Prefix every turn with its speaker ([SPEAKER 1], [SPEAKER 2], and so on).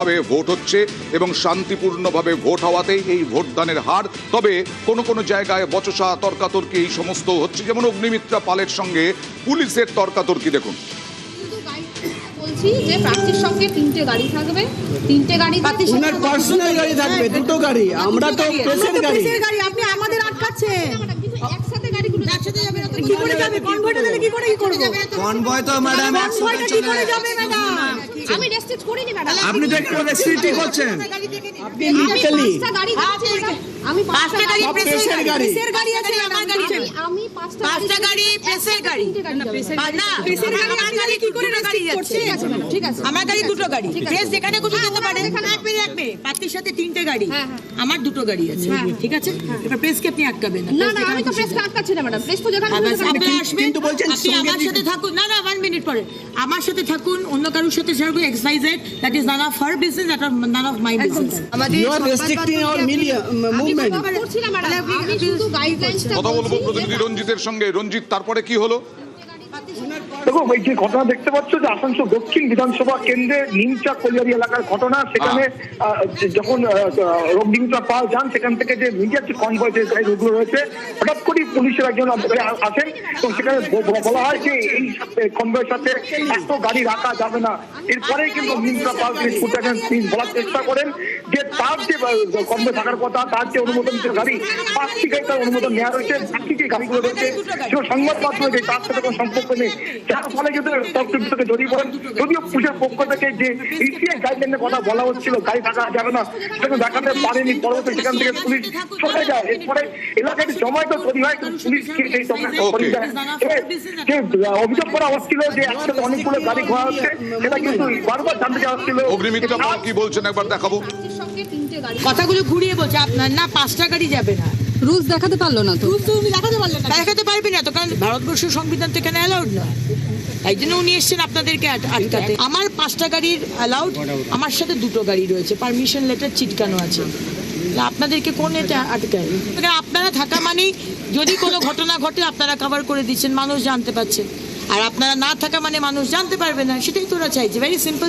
[SPEAKER 1] ভাবে ভোট হচ্ছে এবং শান্তিপূর্ণভাবে ভোট হওয়াতেই এই ভোটদানের হার। তবে কোনো কোনো জায়গায় বচসা তর্কাতর্কি এই সমস্ত হচ্ছে, যেমন অগ্নিমিত্রা পালের সঙ্গে পুলিশের তর্কাতর্কি। দেখুন,
[SPEAKER 2] বলছি যে প্রার্থীর সঙ্গে তিনটে গাড়ি থাকবে, তিনটে গাড়ি
[SPEAKER 3] ওনার পার্সোনাল গাড়ি থাকবে, দুটো গাড়ি। আমরা তো প্রেসের গাড়ি।
[SPEAKER 4] আপনি আমাদের আটকাচ্ছেন।
[SPEAKER 2] একসাথে গাড়িগুলো একসাথে যাবে না তো
[SPEAKER 4] কি করে যাবে? কনভয়টা দিলে কি করে করব?
[SPEAKER 3] কনভয় তো ম্যাডাম
[SPEAKER 4] কনভয়টা কি করে যাবে ম্যাডাম?
[SPEAKER 2] আমি রেস্ট্রিক্ট করিনি ম্যাডাম।
[SPEAKER 3] আপনি তো একটু রেস্ট্রিক্ট করছেন। আপনি
[SPEAKER 2] আমি
[SPEAKER 3] লিগালি
[SPEAKER 2] পাঁচটা গাড়ি যাচ্ছে ম্যাডাম। আমি পাঁচটা গাড়ি
[SPEAKER 4] প্রেসের গাড়ি। প্রেসের গাড়ি আছে আমার গাড়ি।
[SPEAKER 2] আমি পাঁচটা গাড়ি
[SPEAKER 4] প্রেসের গাড়ি।
[SPEAKER 2] না
[SPEAKER 4] প্রেসের গাড়ি আমার গাড়ি কি করে গাড়ি যাচ্ছে?
[SPEAKER 2] ঠিক আছে,
[SPEAKER 4] আমার গাড়ি দুটো গাড়ি। প্রেস যেখানে খুশি যেতে পারে। রাখবে। পার্টির সাথে তিনটে গাড়ি। আমার দুটো গাড়ি আছে। ঠিক আছে? এবার প্রেসকে আপনি আটকাবেন না।
[SPEAKER 2] না আমি তো প্রেসকে আটকাচ্ছি না ম্যাডাম। প্রেস তো যেখানে
[SPEAKER 3] কিন্তু বলছেন
[SPEAKER 4] আপনি আমার সাথে থাকুন। না 1 মিনিট পরে আমার সাথে থাকুন, অন্য কারোর সাথে থাকুন। Excised, that is none of her business, that is none of my business.
[SPEAKER 3] You are restricting our movement.
[SPEAKER 2] করছি না ম্যাডাম, আমি শুধু গাইডলাইনসটা
[SPEAKER 1] কথা বলবো প্রতিনিধি রঞ্জিতের সঙ্গে। রঞ্জিত, তারপরে কি হলো?
[SPEAKER 5] দেখো, এই যে ঘটনা দেখতে পাচ্ছ যে আসানসোল দক্ষিণ বিধানসভা কেন্দ্রে নিমচা কলিয়ারি এলাকার ঘটনা। সেখানে যখন অগ্নিমিত্রা পাল যান, সেখান থেকে যে মিডিয়ার যে কনভয় যে গাড়িগুলো রয়েছে, হঠাৎ করেই পুলিশের একজন আসেন এবং সেখানে বলা হয় যে এই কনভয়ের সাথে এত গাড়ি রাখা যাবে না। এরপরে কিন্তু অগ্নিমিত্রা পাল তিনি বলার চেষ্টা করেন যে তার যে কনভয় থাকার কথা, তার যে অনুমোদন গাড়ি 5টি গাড়ি তার অনুমোদন নেওয়া রয়েছে, বাকি যে গাড়িগুলো রয়েছে সেগুলো সংবাদ মাধ্যমে যে তার সাথে কোনো সম্পর্ক নেই, যার ফলে কিন্তু তর্ক জড়িয়ে পড়েন। যদিও পুলিশের পক্ষ থেকে যে ইসিআই গাইডলাইনের কথা বলা হচ্ছিল গাড়ি থাকা যাবে না, সেটা দেখাতে পারেনি। পরবর্তী সেখান থেকে পুলিশ চলে যায়। এরপরে এলাকায় জমায়েত তৈরি হয়, পুলিশকে সেই যে অভিযোগ করা হচ্ছিল যে একসাথে অনেকগুলো গাড়ি ঘোরা হচ্ছে, সেটা কিন্তু বারবার জানতে চাওয়া হচ্ছিল।
[SPEAKER 1] অগ্নিমিত্রা পাল কি বলছেন একবার দেখাবো।
[SPEAKER 2] প্রার্থীর সঙ্গে তিনটে গাড়ি
[SPEAKER 4] কথাগুলো ঘুরিয়ে বলছে আপনার। না 5টা গাড়ি যাবে না।
[SPEAKER 6] রুলস দেখাতে পারলো না তো।
[SPEAKER 4] রুলস তো উনি দেখাতে পারলেন না। দেখাতে পারবি না তো, কারণ ভারতবর্ষের সংবিধান তো এখানে অ্যালাউড না। তাই জন্য উনি এসছেন আপনাদেরকে আটকাতে। আমার 5টা গাড়ির অ্যালাউড, আমার সাথে দুটো গাড়ি রয়েছে, পারমিশন লেটার চিটকানো আছে। আপনাদেরকে কোন এটা আটকায়? আপনারা থাকা মানেই যদি কোনো ঘটনা ঘটে আপনারা কভার করে দিচ্ছেন, মানুষ জানতে পারছে। আর আপনারা না থাকা মানে মানুষ জানতে পারবে না, সেটাই তোরা চাইছে। Very simple.